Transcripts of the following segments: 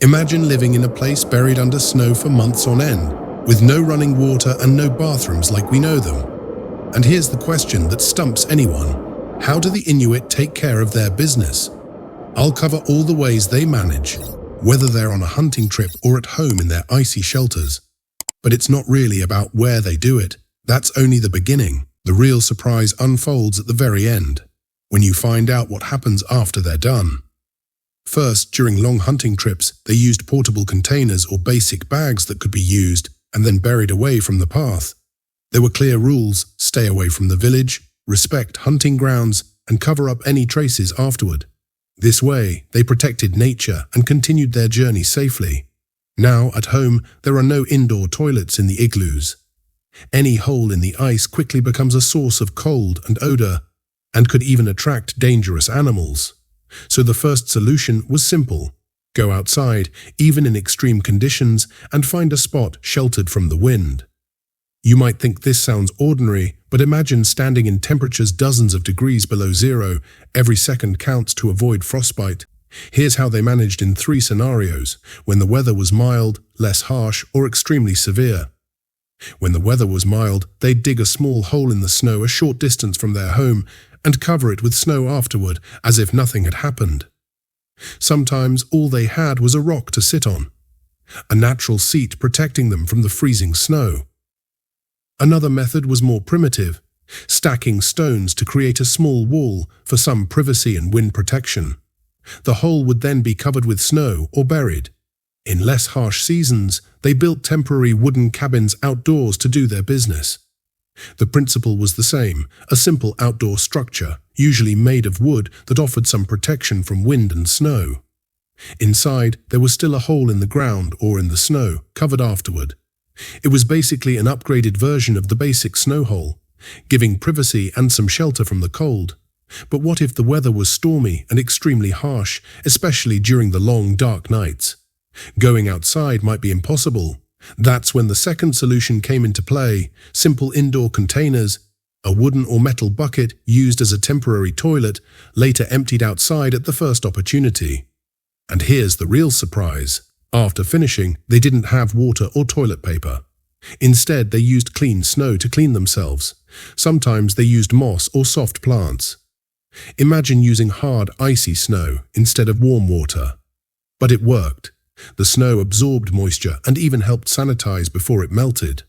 Imagine living in a place buried under snow for months on end, with no running water and no bathrooms like we know them. And here's the question that stumps anyone. How do the Inuit take care of their business? I'll cover all the ways they manage, whether they're on a hunting trip or at home in their icy shelters. But it's not really about where they do it. That's only the beginning. The real surprise unfolds at the very end, when you find out what happens after they're done. First, during long hunting trips, they used portable containers or basic bags that could be used and then buried away from the path. There were clear rules: stay away from the village, respect hunting grounds, and cover up any traces afterward. This way, they protected nature and continued their journey safely. Now, at home, there are no indoor toilets in the igloos. Any hole in the ice quickly becomes a source of cold and odor, and could even attract dangerous animals. So the first solution was simple: go outside, even in extreme conditions, and find a spot sheltered from the wind. You might think this sounds ordinary, but imagine standing in temperatures dozens of degrees below zero. Every second counts to avoid frostbite. Here's how they managed in 3 scenarios: when the weather was mild, less harsh, or extremely severe. When the weather was mild, they'd dig a small hole in the snow a short distance from their home and cover it with snow afterward, as if nothing had happened. Sometimes all they had was a rock to sit on, a natural seat protecting them from the freezing snow. Another method was more primitive, stacking stones to create a small wall for some privacy and wind protection. The hole would then be covered with snow or buried. In less harsh seasons, they built temporary wooden cabins outdoors to do their business. The principle was the same: a simple outdoor structure, usually made of wood, that offered some protection from wind and snow. Inside, there was still a hole in the ground or in the snow, covered afterward. It was basically an upgraded version of the basic snow hole, giving privacy and some shelter from the cold. But what if the weather was stormy and extremely harsh, especially during the long, dark nights? Going outside might be impossible. That's when the second solution came into play: simple indoor containers, a wooden or metal bucket used as a temporary toilet, later emptied outside at the first opportunity. And here's the real surprise. After finishing, they didn't have water or toilet paper. Instead, they used clean snow to clean themselves. Sometimes they used moss or soft plants. Imagine using hard, icy snow instead of warm water. But it worked. The snow absorbed moisture and even helped sanitize before it melted.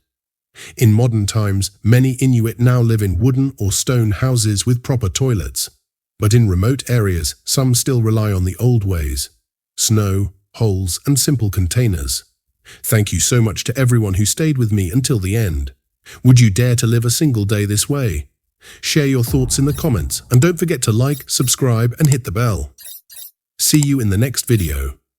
In modern times, many Inuit now live in wooden or stone houses with proper toilets. But in remote areas, some still rely on the old ways: snow, holes, and simple containers. Thank you so much to everyone who stayed with me until the end. Would you dare to live a single day this way? Share your thoughts in the comments, and don't forget to like, subscribe, and hit the bell. See you in the next video.